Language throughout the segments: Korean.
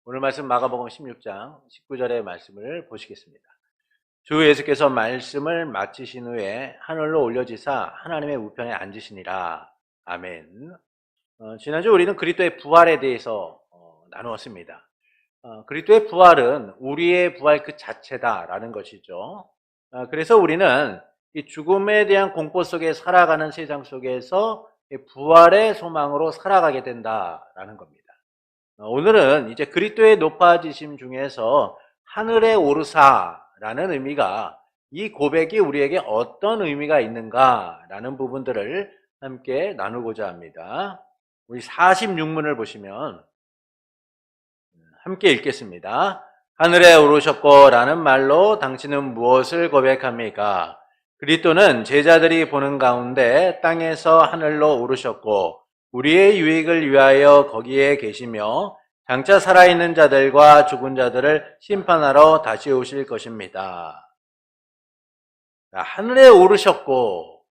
오늘 말씀 마가복음 16장 19절의 말씀을 보시겠습니다. 주 예수께서 말씀을 마치신 후에 하늘로 올려지사 하나님의 우편에 앉으시니라. 아멘. 지난주 우리는 그리스도의 부활에 대해서 나누었습니다. 그리스도의 부활은 우리의 부활 그 자체다라는 것이죠. 그래서 우리는 이 죽음에 대한 공포 속에 살아가는 세상 속에서 부활의 소망으로 살아가게 된다라는 겁니다. 오늘은 이제 그리스도의 높아지심 중에서 하늘에 오르사라는 의미가 이 고백이 우리에게 어떤 의미가 있는가라는 부분들을 함께 나누고자 합니다. 우리 46문을 보시면 함께 읽겠습니다. 하늘에 오르셨고 라는 말로 당신은 무엇을 고백합니까? 그리스도는 제자들이 보는 가운데 땅에서 하늘로 오르셨고 우리의 유익을 위하여 거기에 계시며 장차 살아있는 자들과 죽은 자들을 심판하러 다시 오실 것입니다. 하늘에 오르셨고,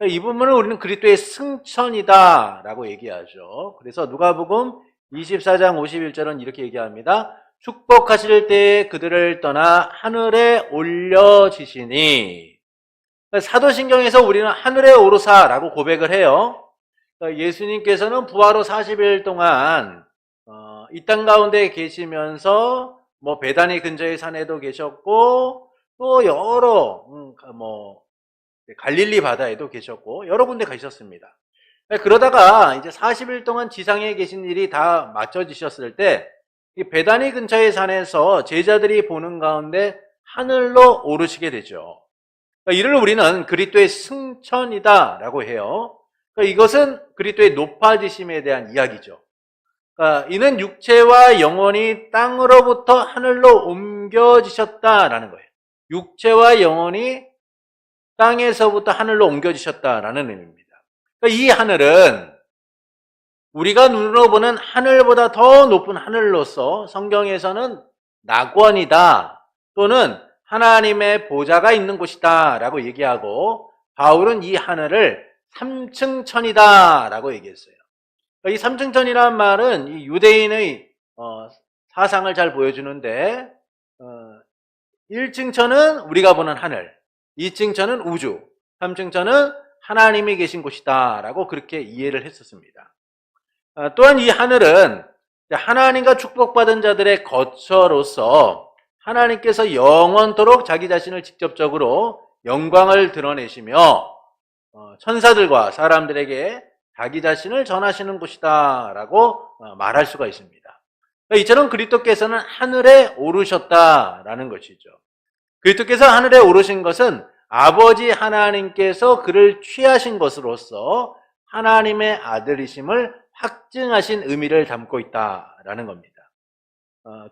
이 부분을 우리는 그리스도의 승천이다 라고 얘기하죠. 그래서 누가복음 24장 51절은 이렇게 얘기합니다. 축복하실 때에 그들을 떠나 하늘에 올려지시니. 사도신경에서 우리는 하늘에 오르사라고 고백을 해요. 예수님께서는 부활 후 40일 동안 이 땅 가운데 계시면서 베다니 근처의 산에도 계셨고 또 여러 갈릴리 바다에도 계셨고 여러 군데 가셨습니다. 그러다가 이제 40일 동안 지상에 계신 일이 다 맞춰지셨을 때 이 베다니 근처의 산에서 제자들이 보는 가운데 하늘로 오르시게 되죠. 이를 우리는 그리스도의 승천이다라고 해요. 이것은 그리스도의 높아지심에 대한 이야기죠. 이는 육체와 영혼이 땅으로부터 하늘로 옮겨지셨다라는 거예요. 육체와 영혼이 땅에서부터 하늘로 옮겨지셨다라는 의미입니다. 이 하늘은 우리가 눈으로 보는 하늘보다 더 높은 하늘로서 성경에서는 낙원이다 또는 하나님의 보좌가 있는 곳이다 라고 얘기하고 바울은 이 하늘을 삼층천이다 라고 얘기했어요. 이 삼층천이라는 말은 이 유대인의 사상을 잘 보여주는데 1층천은 우리가 보는 하늘, 2층천은 우주, 3층천은 하나님이 계신 곳이다 라고 그렇게 이해를 했었습니다. 또한 이 하늘은 하나님과 축복받은 자들의 거처로서 하나님께서 영원토록 자기 자신을 직접적으로 영광을 드러내시며 천사들과 사람들에게 자기 자신을 전하시는 곳이다 라고 말할 수가 있습니다. 이처럼 그리스도께서는 하늘에 오르셨다라는 것이죠. 그리스도께서 하늘에 오르신 것은 아버지 하나님께서 그를 취하신 것으로서 하나님의 아들이심을 확증하신 의미를 담고 있다라는 겁니다.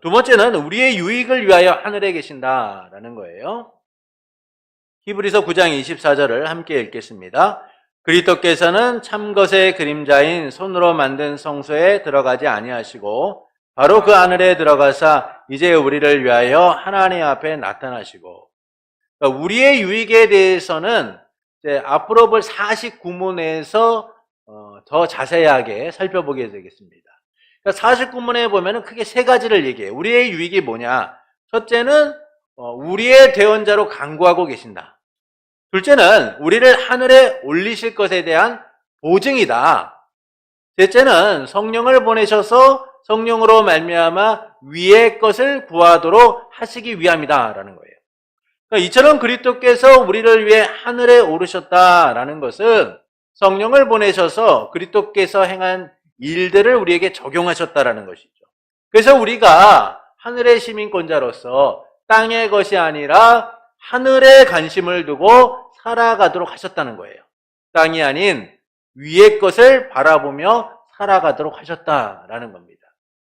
두 번째는 우리의 유익을 위하여 하늘에 계신다라는 거예요. 히브리서 9장 24절을 함께 읽겠습니다. 그리스도께서는 참것의 그림자인 손으로 만든 성소에 들어가지 아니하시고 바로 그 하늘에 들어가사 이제 우리를 위하여 하나님 앞에 나타나시고, 우리의 유익에 대해서는 이제 앞으로 볼 49문에서 더 자세하게 살펴보게 되겠습니다. 49문에 보면은 크게 세 가지를 얘기해요. 우리의 유익이 뭐냐? 첫째는 우리의 대언자로 강구하고 계신다. 둘째는 우리를 하늘에 올리실 것에 대한 보증이다. 셋째는 성령을 보내셔서 성령으로 말미암아 위의 것을 구하도록 하시기 위함이다라는 거예요. 그러니까 이처럼 그리스도께서 우리를 위해 하늘에 오르셨다라는 것은 성령을 보내셔서 그리스도께서 행한 일들을 우리에게 적용하셨다라는 것이죠. 그래서 우리가 하늘의 시민권자로서 땅의 것이 아니라 하늘에 관심을 두고 살아가도록 하셨다는 거예요. 땅이 아닌 위의 것을 바라보며 살아가도록 하셨다라는 겁니다.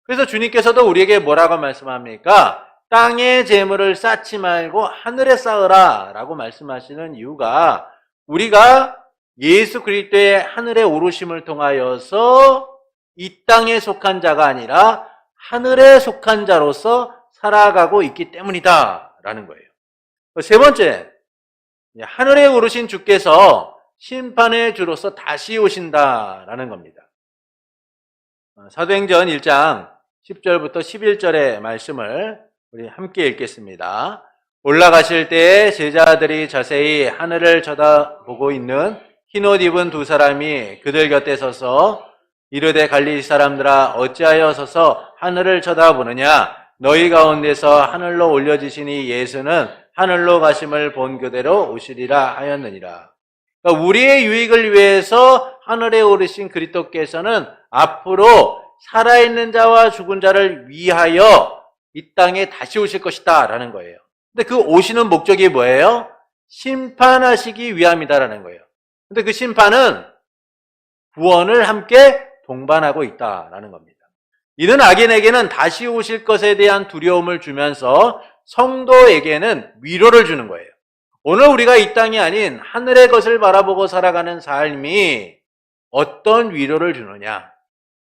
그래서 주님께서도 우리에게 뭐라고 말씀합니까? 땅의 재물을 쌓지 말고 하늘에 쌓으라 라고 말씀하시는 이유가 우리가 예수 그리스도의 하늘에 오르심을 통하여서 이 땅에 속한 자가 아니라 하늘에 속한 자로서 살아가고 있기 때문이다 라는 거예요. 세 번째, 하늘에 오르신 주께서 심판의 주로서 다시 오신다라는 겁니다. 사도행전 1장 10절부터 11절의 말씀을 우리 함께 읽겠습니다. 올라가실 때에 제자들이 자세히 하늘을 쳐다보고 있는 흰옷 입은 두 사람이 그들 곁에 서서 이르되 갈릴리 사람들아 어찌하여 서서 하늘을 쳐다보느냐 너희 가운데서 하늘로 올려지시니 예수는 하늘로 가심을 본 그대로 오시리라 하였느니라. 그러니까 우리의 유익을 위해서 하늘에 오르신 그리스도께서는 앞으로 살아있는 자와 죽은 자를 위하여 이 땅에 다시 오실 것이다 라는 거예요. 근데 그 오시는 목적이 뭐예요? 심판하시기 위함이다라는 거예요. 근데 그 심판은 구원을 함께 동반하고 있다라는 겁니다. 이는 악인에게는 다시 오실 것에 대한 두려움을 주면서 성도에게는 위로를 주는 거예요. 오늘 우리가 이 땅이 아닌 하늘의 것을 바라보고 살아가는 삶이 어떤 위로를 주느냐?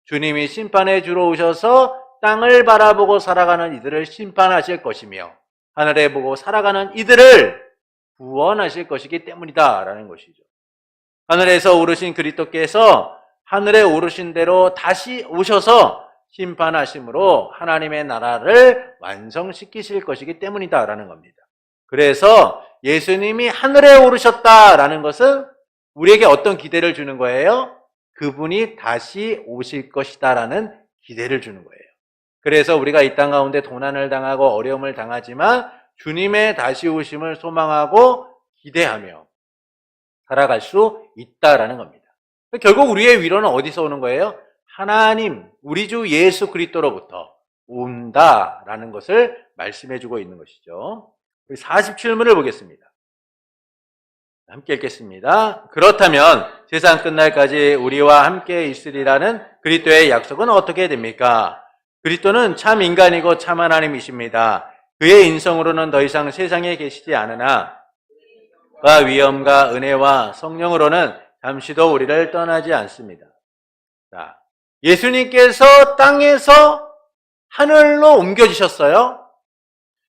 주님이 심판에 주러 오셔서 땅을 바라보고 살아가는 이들을 심판하실 것이며 하늘에 보고 살아가는 이들을 구원하실 것이기 때문이다라는 것이죠. 하늘에서 오르신 그리스도께서 하늘에 오르신 대로 다시 오셔서 심판하심으로 하나님의 나라를 완성시키실 것이기 때문이다라는 겁니다. 그래서 예수님이 하늘에 오르셨다라는 것은 우리에게 어떤 기대를 주는 거예요? 그분이 다시 오실 것이다라는 기대를 주는 거예요. 그래서 우리가 이 땅 가운데 고난을 당하고 어려움을 당하지만 주님의 다시 오심을 소망하고 기대하며 살아갈 수 있다라는 겁니다. 결국 우리의 위로는 어디서 오는 거예요? 하나님, 우리 주 예수 그리스도로부터 온다라는 것을 말씀해주고 있는 것이죠. 47문을 보겠습니다. 함께 읽겠습니다. 그렇다면 세상 끝날까지 우리와 함께 있으리라는 그리스도의 약속은 어떻게 됩니까? 그리스도는 참 인간이고 참 하나님이십니다. 그의 인성으로는 더 이상 세상에 계시지 않으나 그와 위엄과 은혜와 성령으로는 잠시도 우리를 떠나지 않습니다. 자, 예수님께서 땅에서 하늘로 옮겨지셨어요.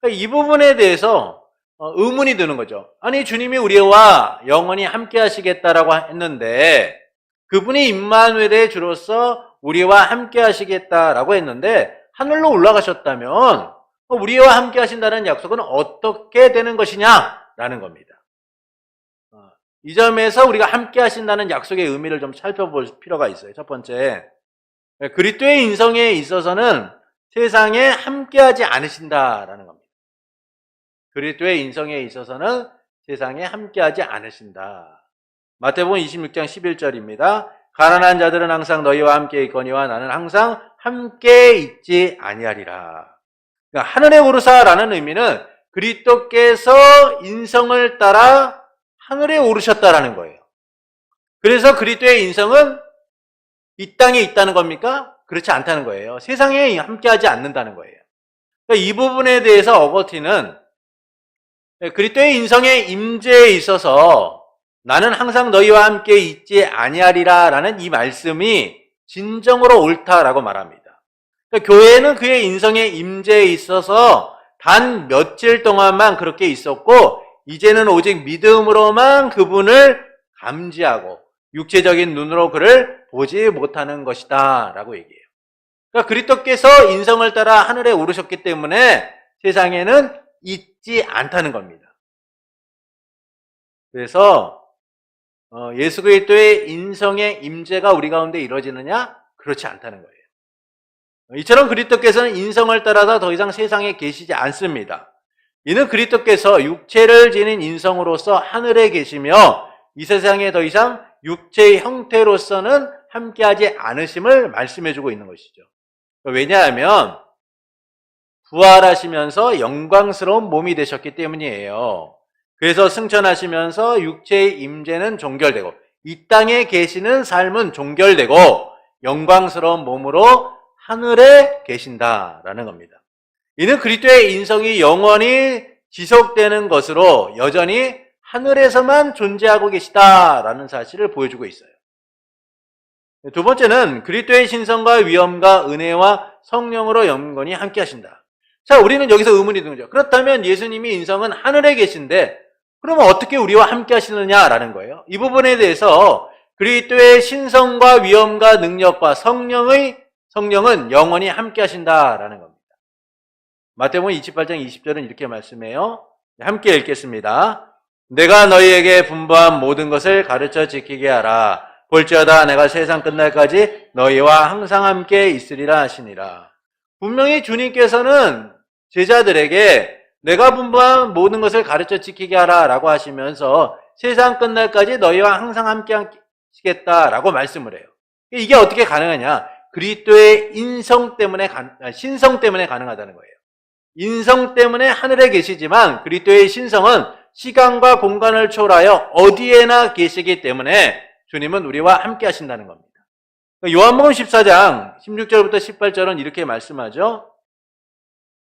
이 부분에 대해서 의문이 드는 거죠. 아니 주님이 우리와 영원히 함께 하시겠다라고 했는데 그분이 임마누엘의 주로서 우리와 함께 하시겠다라고 했는데 하늘로 올라가셨다면 우리와 함께 하신다는 약속은 어떻게 되는 것이냐라는 겁니다. 이 점에서 우리가 함께 하신다는 약속의 의미를 좀 살펴볼 필요가 있어요. 첫 번째, 그리스도의 인성에 있어서는 세상에 함께하지 않으신다라는 겁니다. 그리스도의 인성에 있어서는 세상에 함께하지 않으신다. 마태복음 26장 11절입니다. 가난한 자들은 항상 너희와 함께 있거니와 나는 항상 함께 있지 아니하리라. 그러니까 하늘에 오르사라는 의미는 그리스도께서 인성을 따라 하늘에 오르셨다라는 거예요. 그래서 그리스도의 인성은 이 땅에 있다는 겁니까? 그렇지 않다는 거예요. 세상에 함께하지 않는다는 거예요. 그러니까 이 부분에 대해서 어거티는 그리스도의 인성의 임재에 있어서 나는 항상 너희와 함께 있지 아니하리라라는 이 말씀이 진정으로 옳다라고 말합니다. 그러니까 교회는 그의 인성의 임재에 있어서 단 며칠 동안만 그렇게 있었고 이제는 오직 믿음으로만 그분을 감지하고 육체적인 눈으로 그를 보지 못하는 것이다 라고 얘기해요. 그러니까 그리스도께서 인성을 따라 하늘에 오르셨기 때문에 세상에는 있지 않다는 겁니다. 그래서 예수 그리스도의 인성의 임재가 우리 가운데 이루어지느냐? 그렇지 않다는 거예요. 이처럼 그리스도께서는 인성을 따라서 더 이상 세상에 계시지 않습니다. 이는 그리스도께서 육체를 지닌 인성으로서 하늘에 계시며 이 세상에 더 이상 육체의 형태로서는 함께하지 않으심을 말씀해주고 있는 것이죠. 왜냐하면 부활하시면서 영광스러운 몸이 되셨기 때문이에요. 그래서 승천하시면서 육체의 임재는 종결되고 이 땅에 계시는 삶은 종결되고 영광스러운 몸으로 하늘에 계신다라는 겁니다. 이는 그리스도의 인성이 영원히 지속되는 것으로 여전히 하늘에서만 존재하고 계시다라는 사실을 보여주고 있어요. 두 번째는 그리스도의 신성과 위엄과 은혜와 성령으로 영원히 함께 하신다. 자, 우리는 여기서 의문이 드는 거죠. 그렇다면 예수님이 인성은 하늘에 계신데 그러면 어떻게 우리와 함께 하시느냐라는 거예요. 이 부분에 대해서 그리스도의 신성과 위엄과 능력과 성령의 성령은 영원히 함께 하신다라는 겁니다. 마태복음 28장 20절은 이렇게 말씀해요. 함께 읽겠습니다. 내가 너희에게 분부한 모든 것을 가르쳐 지키게 하라. 볼지어다 내가 세상 끝날까지 너희와 항상 함께 있으리라 하시니라. 분명히 주님께서는 제자들에게 내가 분부한 모든 것을 가르쳐 지키게 하라 라고 하시면서 세상 끝날까지 너희와 항상 함께 하시겠다라고 말씀을 해요. 이게 어떻게 가능하냐? 그리스도의 신성 때문에 가능하다는 거예요. 인성 때문에 하늘에 계시지만 그리스도의 신성은 시간과 공간을 초월하여 어디에나 계시기 때문에 주님은 우리와 함께 하신다는 겁니다. 요한복음 14장 16절부터 18절은 이렇게 말씀하죠.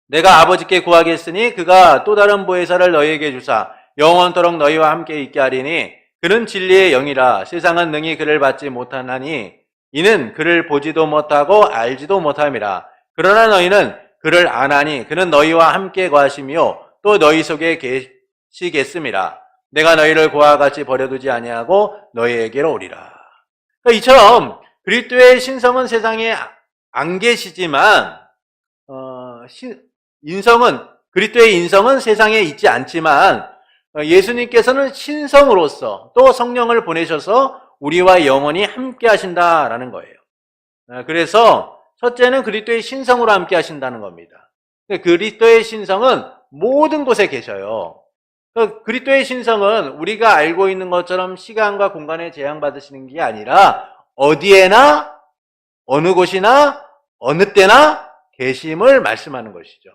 내가 아버지께 구하겠으니 그가 또 다른 보혜사를 너희에게 주사 영원토록 너희와 함께 있게 하리니 그는 진리의 영이라. 세상은 능히 그를 받지 못하나니 이는 그를 보지도 못하고 알지도 못함이라. 그러나 너희는 그를 아나니 그는 너희와 함께 거하시며 또 너희 속에 계시겠음이라. 내가 너희를 고와 같이 버려두지 아니하고 너희에게로 오리라. 그러니까 이처럼 그리스도의 신성은 세상에 안 계시지만 그리스도의 인성은 세상에 있지 않지만 예수님께서는 신성으로서 또 성령을 보내셔서 우리와 영원히 함께 하신다라는 거예요. 그래서 첫째는 그리스도의 신성으로 함께 하신다는 겁니다. 그리스도의 신성은 모든 곳에 계셔요. 그리스도의 신성은 우리가 알고 있는 것처럼 시간과 공간에 제한받으시는 게 아니라 어디에나 어느 곳이나 어느 때나 계심을 말씀하는 것이죠.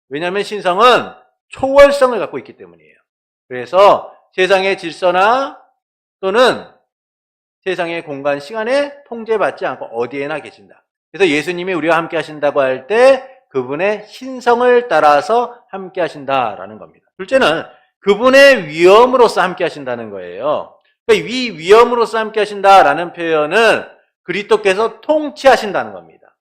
왜냐하면 신성은 초월성을 갖고 있기 때문이에요. 그래서 세상의 질서나 또는 세상의 공간, 시간에 통제받지 않고 어디에나 계신다. 그래서 예수님이 우리와 함께 하신다고 할 때 그분의 신성을 따라서 함께 하신다라는 겁니다. 둘째는 그분의 위엄으로서 함께 하신다는 거예요. 그러니까 이 위엄으로서 함께 하신다라는 표현은 그리스도께서 통치하신다는 겁니다.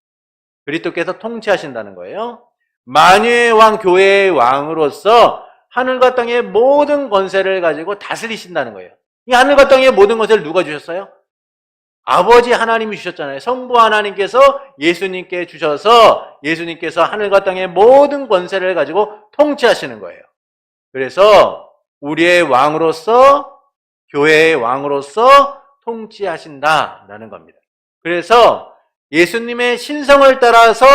그리스도께서 통치하신다는 거예요. 만유의 왕, 교회의 왕으로서 하늘과 땅의 모든 권세를 가지고 다스리신다는 거예요. 이 하늘과 땅의 모든 권세를 누가 주셨어요? 아버지 하나님이 주셨잖아요. 성부 하나님께서 예수님께 주셔서 예수님께서 하늘과 땅의 모든 권세를 가지고 통치하시는 거예요. 그래서 우리의 왕으로서 교회의 왕으로서 통치하신다라는 겁니다. 그래서 예수님의 신성을 따라서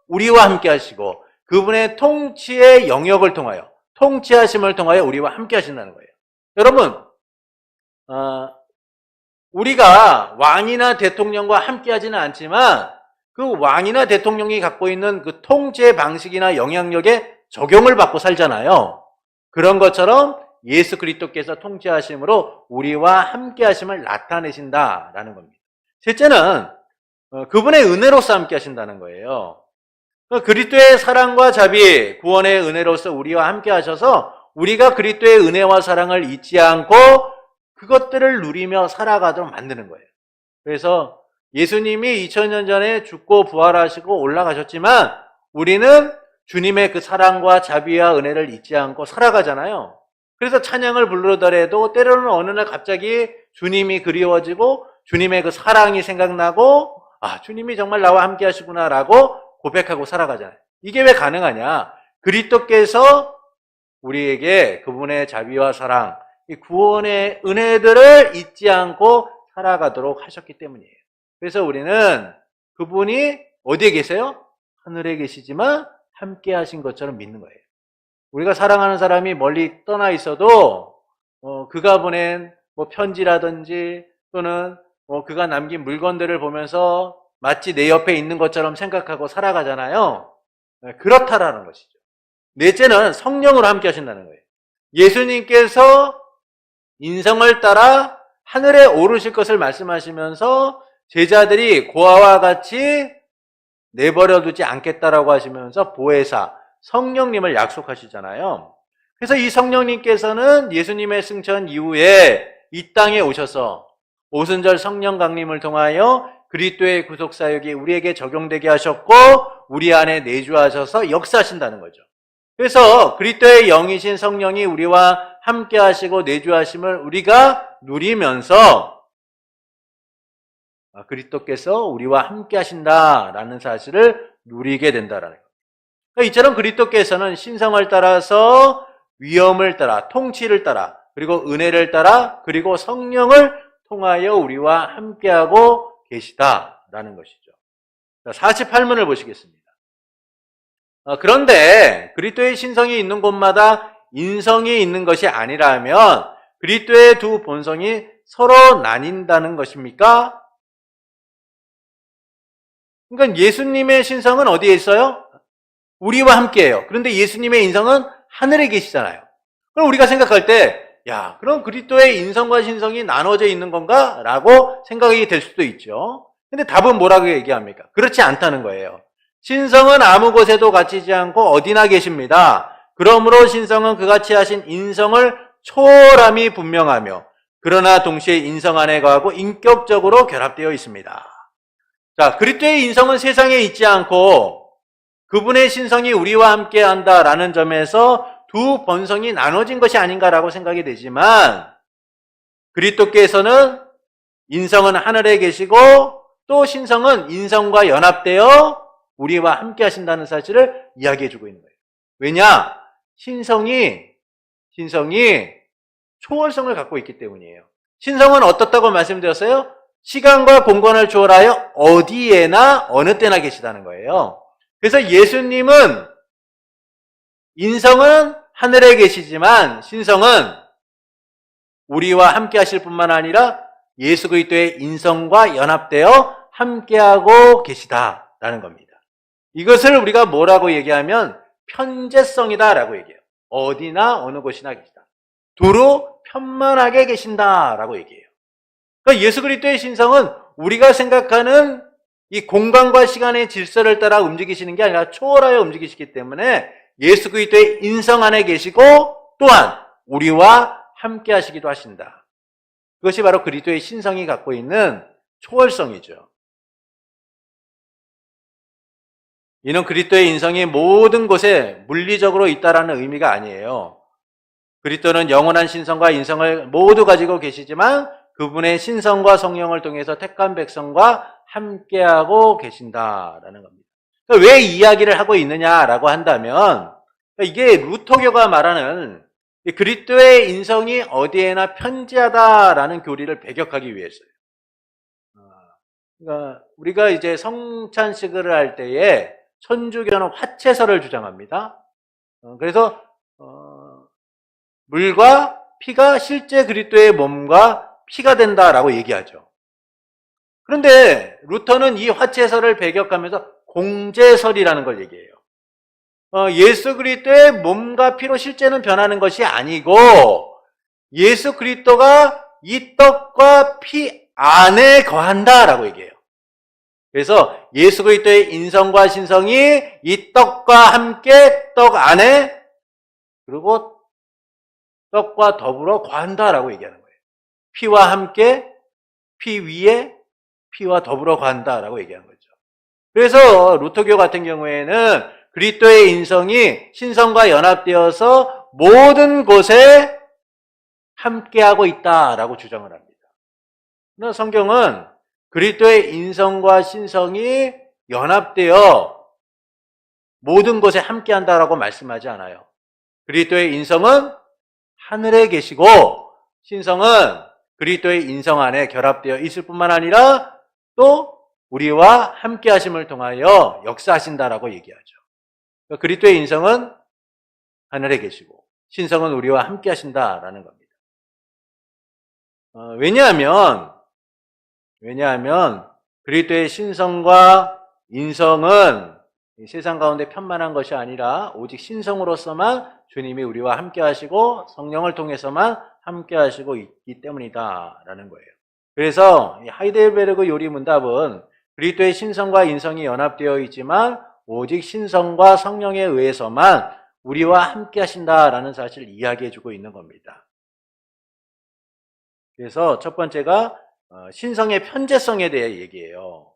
우리와 함께 하시고 그분의 통치의 영역을 통하여 통치하심을 통하여 우리와 함께 하신다는 거예요. 여러분, 우리가 왕이나 대통령과 함께 하지는 않지만 그 왕이나 대통령이 갖고 있는 그 통제 방식이나 영향력에 적용을 받고 살잖아요. 그런 것처럼 예수 그리스도께서 통치하심으로 우리와 함께 하심을 나타내신다라는 겁니다. 셋째는 그분의 은혜로서 함께 하신다는 거예요. 그리스도의 사랑과 자비, 구원의 은혜로서 우리와 함께 하셔서 우리가 그리스도의 은혜와 사랑을 잊지 않고 그것들을 누리며 살아가도록 만드는 거예요. 그래서 예수님이 2000년 전에 죽고 부활하시고 올라가셨지만 우리는 주님의 그 사랑과 자비와 은혜를 잊지 않고 살아가잖아요. 그래서 찬양을 부르더라도 때로는 어느 날 갑자기 주님이 그리워지고 주님의 그 사랑이 생각나고 주님이 정말 나와 함께 하시구나라고 고백하고 살아가잖아요. 이게 왜 가능하냐? 그리스도께서 우리에게 그분의 자비와 사랑, 이 구원의 은혜들을 잊지 않고 살아가도록 하셨기 때문이에요. 그래서 우리는 그분이 어디에 계세요? 하늘에 계시지만 함께 하신 것처럼 믿는 거예요. 우리가 사랑하는 사람이 멀리 떠나 있어도 그가 보낸 편지라든지 또는 그가 남긴 물건들을 보면서 마치 내 옆에 있는 것처럼 생각하고 살아가잖아요. 그렇다라는 것이죠. 넷째는 성령으로 함께 하신다는 거예요. 예수님께서 인성을 따라 하늘에 오르실 것을 말씀하시면서 제자들이 고아와 같이 내버려두지 않겠다라고 하시면서 보혜사, 성령님을 약속하시잖아요. 그래서 이 성령님께서는 예수님의 승천 이후에 이 땅에 오셔서 오순절 성령 강림을 통하여 그리스도의 구속사역이 우리에게 적용되게 하셨고 우리 안에 내주하셔서 역사하신다는 거죠. 그래서 그리스도의 영이신 성령이 우리와 함께 하시고 내주하심을 우리가 누리면서 그리스도께서 우리와 함께 하신다라는 사실을 누리게 된다라는 겁니다. 그러니까 이처럼 그리스도께서는 신성을 따라서 위엄을 따라 통치를 따라 그리고 은혜를 따라 그리고 성령을 통하여 우리와 함께하고 계시다라는 것이죠. 48문을 보시겠습니다. 그런데 그리스도의 신성이 있는 곳마다 인성이 있는 것이 아니라면 그리스도의 두 본성이 서로 나뉜다는 것입니까? 그러니까 예수님의 신성은 어디에 있어요? 우리와 함께해요. 그런데 예수님의 인성은 하늘에 계시잖아요. 그럼 우리가 생각할 때 그럼 그리스도의 인성과 신성이 나눠져 있는 건가? 라고 생각이 될 수도 있죠. 근데 답은 뭐라고 얘기합니까? 그렇지 않다는 거예요. 신성은 아무 곳에도 갇히지 않고 어디나 계십니다. 그러므로 신성은 그같이 하신 인성을 초월함이 분명하며 그러나 동시에 인성 안에 거하고 인격적으로 결합되어 있습니다. 자, 그리스도의 인성은 세상에 있지 않고 그분의 신성이 우리와 함께 한다라는 점에서 두 본성이 나눠진 것이 아닌가라고 생각이 되지만 그리스도께서는 인성은 하늘에 계시고 또 신성은 인성과 연합되어 우리와 함께 하신다는 사실을 이야기해 주고 있는 거예요. 왜냐? 신성이 초월성을 갖고 있기 때문이에요. 신성은 어떻다고 말씀드렸어요? 시간과 공간을 초월하여 어디에나 어느 때나 계시다는 거예요. 그래서 예수님은 인성은 하늘에 계시지만 신성은 우리와 함께 하실 뿐만 아니라 예수 그리스도의 인성과 연합되어 함께하고 계시다라는 겁니다. 이것을 우리가 뭐라고 얘기하면 편재성이다라고 얘기해요. 어디나 어느 곳이나 계시다. 두루 편만하게 계신다라고 얘기해요. 그러니까 예수 그리스도의 신성은 우리가 생각하는 이 공간과 시간의 질서를 따라 움직이시는 게 아니라 초월하여 움직이시기 때문에 예수 그리스도의 인성 안에 계시고 또한 우리와 함께 하시기도 하신다. 그것이 바로 그리스도의 신성이 갖고 있는 초월성이죠. 이는 그리스도의 인성이 모든 곳에 물리적으로 있다라는 의미가 아니에요. 그리스도는 영원한 신성과 인성을 모두 가지고 계시지만 그분의 신성과 성령을 통해서 택한 백성과 함께하고 계신다라는 겁니다. 왜 이 이야기를 하고 있느냐라고 한다면 이게 루터교가 말하는 그리스도의 인성이 어디에나 편지하다라는 교리를 배격하기 위해서요. 그러니까 우리가 이제 성찬식을 할 때에 천주교는 화채설을 주장합니다. 그래서 물과 피가 실제 그리스도의 몸과 피가 된다라고 얘기하죠. 그런데 루터는 이 화채설을 배격하면서 공제설이라는 걸 얘기해요. 예수 그리스도의 몸과 피로 실제는 변하는 것이 아니고 예수 그리스도가 이 떡과 피 안에 거한다라고 얘기해요. 그래서 예수 그리스도의 인성과 신성이 이 떡과 함께 떡 안에 그리고 떡과 더불어 거한다라고 얘기하는 거예요. 피와 함께 피 위에 피와 더불어 거한다라고 얘기하는 거죠. 그래서 루터교 같은 경우에는 그리스도의 인성이 신성과 연합되어서 모든 곳에 함께하고 있다라고 주장을 합니다. 그러나 성경은 그리스도의 인성과 신성이 연합되어 모든 곳에 함께한다라고 말씀하지 않아요. 그리스도의 인성은 하늘에 계시고 신성은 그리스도의 인성 안에 결합되어 있을 뿐만 아니라 또 우리와 함께 하심을 통하여 역사하신다라고 얘기하죠. 그리스도의 인성은 하늘에 계시고 신성은 우리와 함께 하신다라는 겁니다. 왜냐하면 그리스도의 신성과 인성은 이 세상 가운데 편만한 것이 아니라 오직 신성으로서만 주님이 우리와 함께 하시고 성령을 통해서만 함께 하시고 있기 때문이다라는 거예요. 그래서 하이델베르그 요리문답은 그리스도의 신성과 인성이 연합되어 있지만 오직 신성과 성령에 의해서만 우리와 함께 하신다라는 사실을 이야기해 주고 있는 겁니다. 그래서 첫 번째가 신성의 편재성에 대해 얘기해요.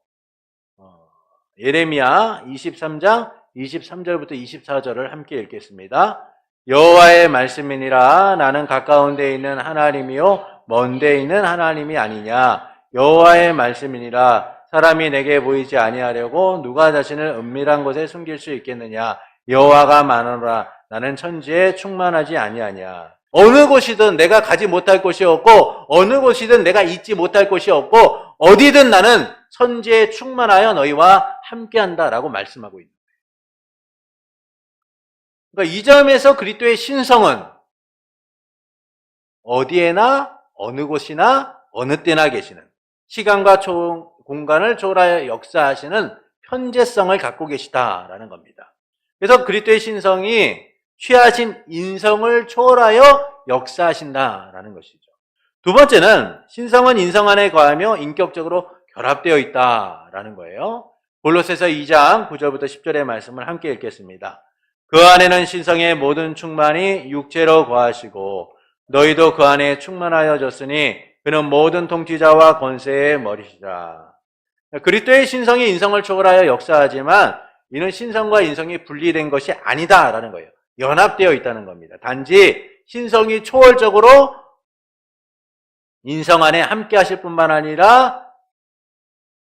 예레미야 23장 23절부터 24절을 함께 읽겠습니다. 여호와의 말씀이니라 나는 가까운 데 있는 하나님이요 먼 데 있는 하나님이 아니냐. 여호와의 말씀이니라. 사람이 내게 보이지 아니하려고 누가 자신을 은밀한 곳에 숨길 수 있겠느냐. 여호와가 말하노라. 나는 천지에 충만하지 아니하냐. 어느 곳이든 내가 가지 못할 곳이 없고 어느 곳이든 내가 잊지 못할 곳이 없고 어디든 나는 천지에 충만하여 너희와 함께한다라고 말씀하고 있는 거예요. 그러니까 이 점에서 그리스도의 신성은 어디에나 어느 곳이나 어느 때나 계시는 시간과 공간을 초월하여 역사하시는 현재성을 갖고 계시다라는 겁니다. 그래서 그리스도의 신성이 취하신 인성을 초월하여 역사하신다라는 것이죠. 두 번째는 신성은 인성 안에 거하며 인격적으로 결합되어 있다라는 거예요. 골로새서 2장 9절부터 10절의 말씀을 함께 읽겠습니다. 그 안에는 신성의 모든 충만이 육체로 거하시고 너희도 그 안에 충만하여졌으니 그는 모든 통치자와 권세의 머리시라. 그리스도의 신성이 인성을 초월하여 역사하지만 이는 신성과 인성이 분리된 것이 아니다라는 거예요. 연합되어 있다는 겁니다. 단지 신성이 초월적으로 인성 안에 함께 하실 뿐만 아니라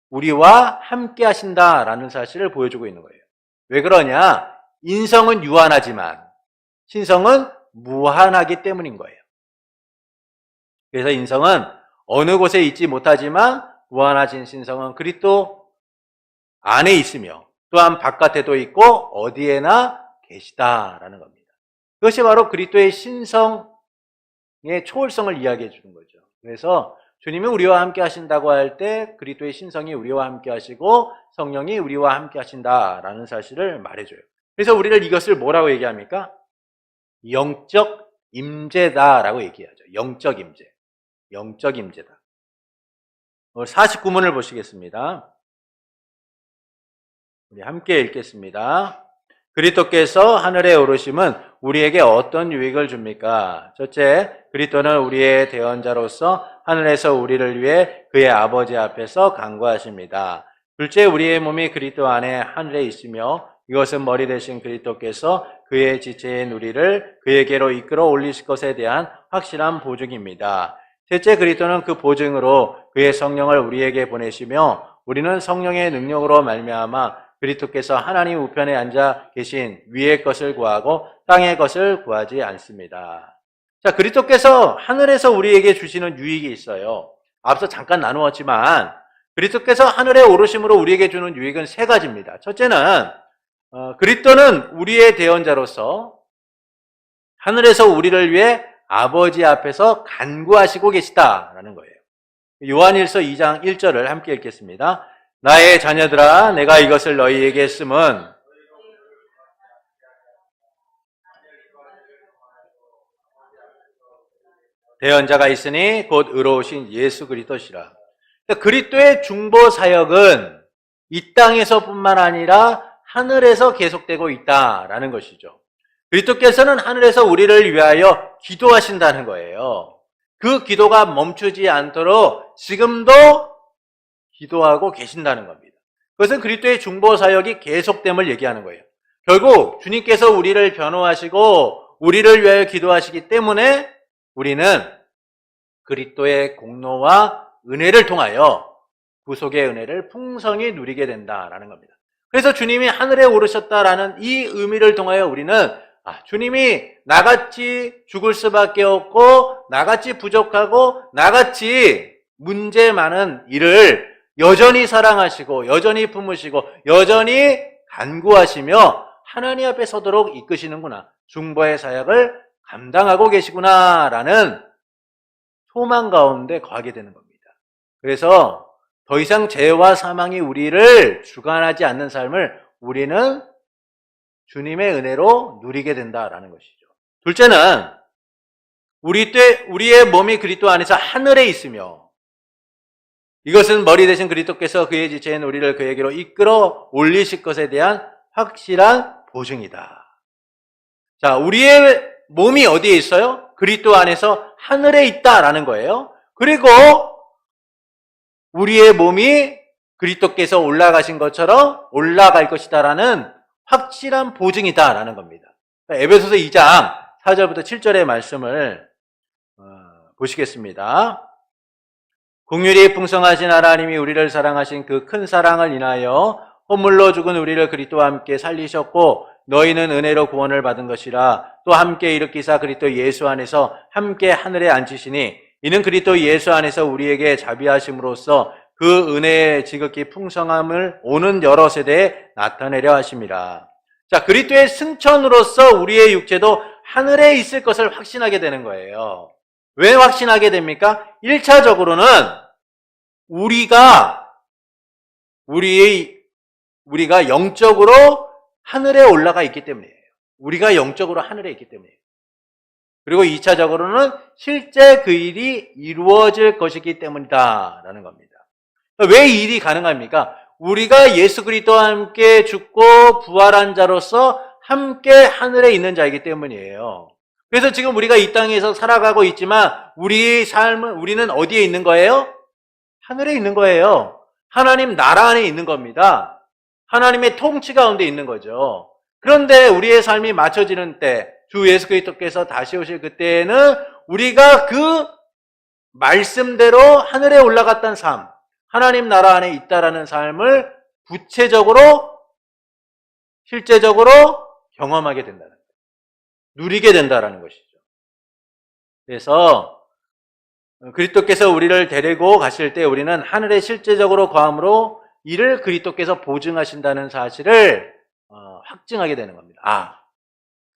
우리와 함께 하신다라는 사실을 보여주고 있는 거예요. 왜 그러냐? 인성은 유한하지만 신성은 무한하기 때문인 거예요. 그래서 인성은 어느 곳에 있지 못하지만 무한하신 신성은 그리스도 안에 있으며 또한 바깥에도 있고 어디에나 계시다라는 겁니다. 그것이 바로 그리스도의 신성의 초월성을 이야기해 주는 거죠. 그래서 주님이 우리와 함께 하신다고 할 때 그리스도의 신성이 우리와 함께 하시고 성령이 우리와 함께 하신다라는 사실을 말해줘요. 그래서 우리를 이것을 뭐라고 얘기합니까? 영적 임재다라고 얘기하죠. 영적 임재. 영적 임재다. 49문을 보시겠습니다. 우리 함께 읽겠습니다. 그리스도께서 하늘에 오르심은 우리에게 어떤 유익을 줍니까? 첫째, 그리스도는 우리의 대언자로서 하늘에서 우리를 위해 그의 아버지 앞에서 간구하십니다. 둘째, 우리의 몸이 그리스도 안에 하늘에 있으며 이것은 머리 대신 그리스도께서 그의 지체인 우리를 그에게로 이끌어 올리실 것에 대한 확실한 보증입니다. 셋째, 그리스도는 그 보증으로 그의 성령을 우리에게 보내시며 우리는 성령의 능력으로 말미암아 그리스도께서 하나님 우편에 앉아 계신 위의 것을 구하고 땅의 것을 구하지 않습니다. 자, 그리스도께서 하늘에서 우리에게 주시는 유익이 있어요. 앞서 잠깐 나누었지만 그리스도께서 하늘에 오르심으로 우리에게 주는 유익은 세 가지입니다. 첫째는 그리스도는 우리의 대언자로서 하늘에서 우리를 위해 아버지 앞에서 간구하시고 계시다라는 거예요. 요한일서 2장 1절을 함께 읽겠습니다. 나의 자녀들아, 내가 이것을 너희에게 했음은 대언자가 있으니 곧 의로우신 예수 그리스도시라. 그러니까 그리스도의 중보 사역은 이 땅에서뿐만 아니라 하늘에서 계속되고 있다라는 것이죠. 그리스도께서는 하늘에서 우리를 위하여 기도하신다는 거예요. 그 기도가 멈추지 않도록 지금도 기도하고 계신다는 겁니다. 그것은 그리스도의 중보 사역이 계속됨을 얘기하는 거예요. 결국 주님께서 우리를 변호하시고 우리를 위하여 기도하시기 때문에 우리는 그리스도의 공로와 은혜를 통하여 구속의 은혜를 풍성히 누리게 된다라는 겁니다. 그래서 주님이 하늘에 오르셨다라는 이 의미를 통하여 우리는 주님이 나같이 죽을 수밖에 없고 나같이 부족하고 나같이 문제 많은 이를 여전히 사랑하시고 여전히 품으시고 여전히 간구하시며 하나님 앞에 서도록 이끄시는구나. 중보의 사역을 감당하고 계시구나라는 소망 가운데 거하게 되는 겁니다. 그래서 더 이상 죄와 사망이 우리를 주관하지 않는 삶을 우리는 주님의 은혜로 누리게 된다라는 것이죠. 둘째는 우리의 몸이 그리스도 안에서 하늘에 있으며 이것은 머리 대신 그리스도께서 그의 지체인 우리를 그에게로 이끌어 올리실 것에 대한 확실한 보증이다. 자, 우리의 몸이 어디에 있어요? 그리스도 안에서 하늘에 있다라는 거예요. 그리고 우리의 몸이 그리스도께서 올라가신 것처럼 올라갈 것이다라는 확실한 보증이다라는 겁니다. 에베소서 2장 4절부터 7절의 말씀을 보시겠습니다. 긍휼이 풍성하신 하나님이 우리를 사랑하신 그 큰 사랑을 인하여 허물로 죽은 우리를 그리스도와 함께 살리셨고 너희는 은혜로 구원을 받은 것이라. 또 함께 일으키사 그리스도 예수 안에서 함께 하늘에 앉히시니 이는 그리스도 예수 안에서 우리에게 자비하심으로써 그 은혜의 지극히 풍성함을 오는 여러 세대에 나타내려 하심이라. 자, 그리스도의 승천으로서 우리의 육체도 하늘에 있을 것을 확신하게 되는 거예요. 왜 확신하게 됩니까? 1차적으로는 우리가 영적으로 하늘에 올라가 있기 때문이에요. 우리가 영적으로 하늘에 있기 때문이에요. 그리고 2차적으로는 실제 그 일이 이루어질 것이기 때문이다라는 겁니다. 왜 이 일이 가능합니까? 우리가 예수 그리스도와 함께 죽고 부활한 자로서 함께 하늘에 있는 자이기 때문이에요. 그래서 지금 우리가 이 땅에서 살아가고 있지만 우리의 삶은, 우리는 어디에 있는 거예요? 하늘에 있는 거예요. 하나님 나라 안에 있는 겁니다. 하나님의 통치 가운데 있는 거죠. 그런데 우리의 삶이 맞춰지는 때, 주 예수 그리스도께서 다시 오실 그때에는 우리가 그 말씀대로 하늘에 올라갔던 삶, 하나님 나라 안에 있다라는 삶을 구체적으로, 실제적으로 경험하게 된다는 거예요. 누리게 된다라는 것이죠. 그래서 그리스도께서 우리를 데리고 가실 때 우리는 하늘에 실제적으로 거함으로 이를 그리스도께서 보증하신다는 사실을 확증하게 되는 겁니다. 아,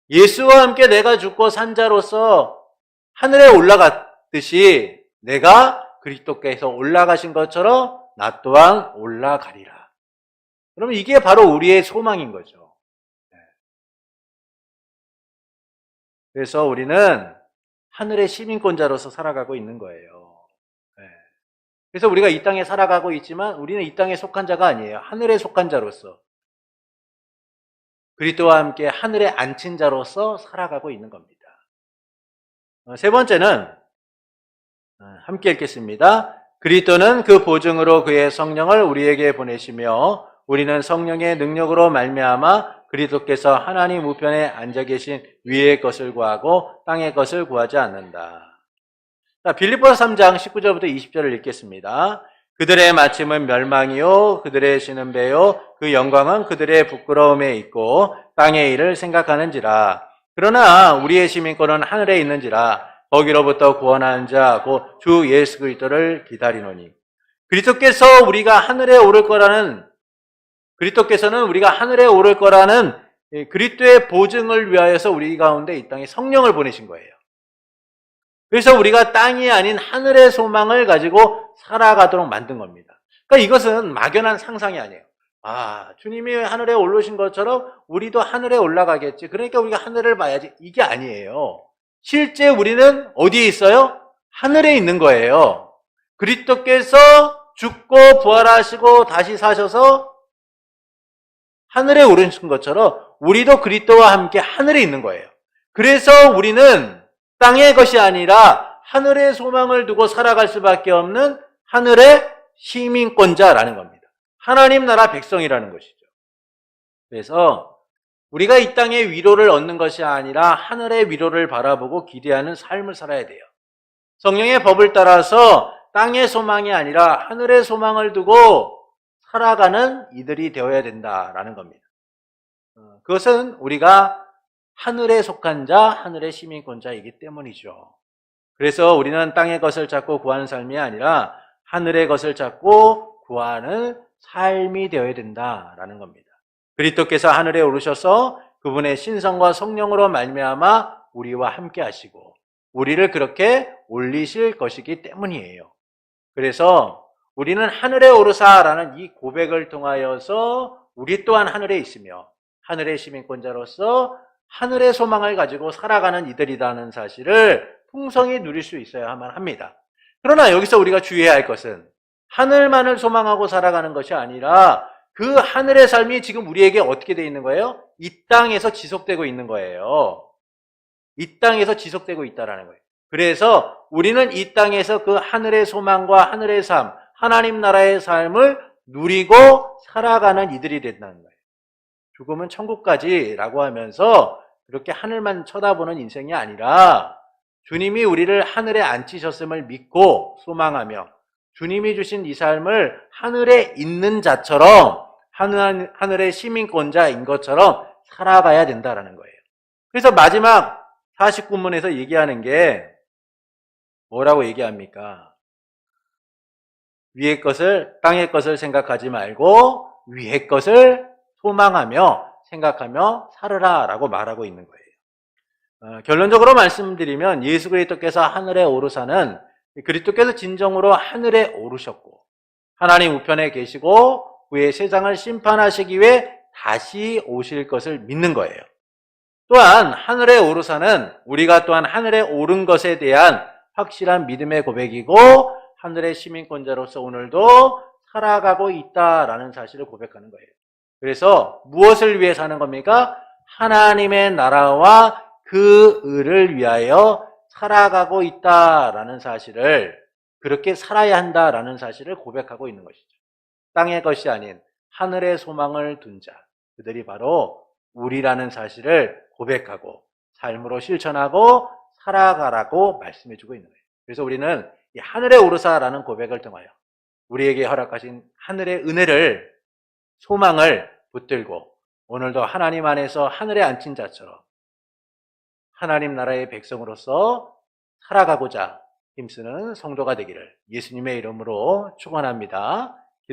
예수와 함께 내가 죽고 산 자로서 하늘에 올라갔듯이 내가 그리스도께서 올라가신 것처럼 나 또한 올라가리라. 그러면 이게 바로 우리의 소망인 거죠. 그래서 우리는 하늘의 시민권자로서 살아가고 있는 거예요. 그래서 우리가 이 땅에 살아가고 있지만 우리는 이 땅에 속한 자가 아니에요. 하늘에 속한 자로서, 그리스도와 함께 하늘에 앉힌 자로서 살아가고 있는 겁니다. 세 번째는 함께 읽겠습니다. 그리스도는 그 보증으로 그의 성령을 우리에게 보내시며 우리는 성령의 능력으로 말미암아 그리스도께서 하나님 우편에 앉아 계신 위의 것을 구하고 땅의 것을 구하지 않는다. 자, 빌립보서 3장 19절부터 20절을 읽겠습니다. 그들의 마침은 멸망이요 그들의 신음배요 그 영광은 그들의 부끄러움에 있고 땅의 일을 생각하는지라. 그러나 우리의 시민권은 하늘에 있는지라. 거기로부터 구원하는 자 곧 주 예수 그리스도를 기다리노니. 그리스도께서는 우리가 하늘에 오를 거라는 그리스도의 보증을 위하여서 우리 가운데 이 땅에 성령을 보내신 거예요. 그래서 우리가 땅이 아닌 하늘의 소망을 가지고 살아가도록 만든 겁니다. 그러니까 이것은 막연한 상상이 아니에요. 아, 주님이 하늘에 올르신 것처럼 우리도 하늘에 올라가겠지. 그러니까 우리가 하늘을 봐야지. 이게 아니에요. 실제 우리는 어디에 있어요? 하늘에 있는 거예요. 그리스도께서 죽고 부활하시고 다시 사셔서 하늘에 오르신 것처럼 우리도 그리스도와 함께 하늘에 있는 거예요. 그래서 우리는 땅의 것이 아니라 하늘의 소망을 두고 살아갈 수밖에 없는 하늘의 시민권자라는 겁니다. 하나님 나라 백성이라는 것이죠. 그래서 우리가 이 땅의 위로를 얻는 것이 아니라 하늘의 위로를 바라보고 기대하는 삶을 살아야 돼요. 성령의 법을 따라서 땅의 소망이 아니라 하늘의 소망을 두고 살아가는 이들이 되어야 된다라는 겁니다. 그것은 우리가 하늘에 속한 자, 하늘의 시민권자이기 때문이죠. 그래서 우리는 땅의 것을 찾고 구하는 삶이 아니라 하늘의 것을 찾고 구하는 삶이 되어야 된다라는 겁니다. 그리스도께서 하늘에 오르셔서 그분의 신성과 성령으로 말미암아 우리와 함께 하시고 우리를 그렇게 올리실 것이기 때문이에요. 그래서 우리는 하늘에 오르사라는 이 고백을 통하여서 우리 또한 하늘에 있으며 하늘의 시민권자로서 하늘의 소망을 가지고 살아가는 이들이라는 사실을 풍성히 누릴 수 있어야만 합니다. 그러나 여기서 우리가 주의해야 할 것은 하늘만을 소망하고 살아가는 것이 아니라 그 하늘의 삶이 지금 우리에게 어떻게 되어 있는 거예요? 이 땅에서 지속되고 있는 거예요. 이 땅에서 지속되고 있다는 거예요. 그래서 우리는 이 땅에서 그 하늘의 소망과 하늘의 삶, 하나님 나라의 삶을 누리고 살아가는 이들이 된다는 거예요. 죽음은 천국까지라고 하면서 그렇게 하늘만 쳐다보는 인생이 아니라 주님이 우리를 하늘에 앉히셨음을 믿고 소망하며 주님이 주신 이 삶을 하늘에 있는 자처럼 하늘의 시민권자인 것처럼 살아가야 된다라는 거예요. 그래서 마지막 49문에서 얘기하는 게 뭐라고 얘기합니까? 위의 것을, 땅의 것을 생각하지 말고 위의 것을 소망하며 생각하며 살으라 라고 말하고 있는 거예요. 결론적으로 말씀드리면 예수 그리스도께서 하늘에 오르사는 그리스도께서 진정으로 하늘에 오르셨고 하나님 우편에 계시고 후에 세상을 심판하시기 위해 다시 오실 것을 믿는 거예요. 또한 하늘에 오르사는 우리가 또한 하늘에 오른 것에 대한 확실한 믿음의 고백이고 하늘의 시민권자로서 오늘도 살아가고 있다라는 사실을 고백하는 거예요. 그래서 무엇을 위해 사는 겁니까? 하나님의 나라와 그 의를 위하여 살아가고 있다라는 사실을, 그렇게 살아야 한다라는 사실을 고백하고 있는 것이죠. 땅의 것이 아닌 하늘의 소망을 둔 자, 그들이 바로 우리라는 사실을 고백하고 삶으로 실천하고 살아가라고 말씀해주고 있는 거예요. 그래서 우리는 이 하늘에 오르사라는 고백을 통하여 우리에게 허락하신 하늘의 은혜를, 소망을 붙들고 오늘도 하나님 안에서 하늘에 앉힌 자처럼 하나님 나라의 백성으로서 살아가고자 힘쓰는 성도가 되기를 예수님의 이름으로 축원합니다.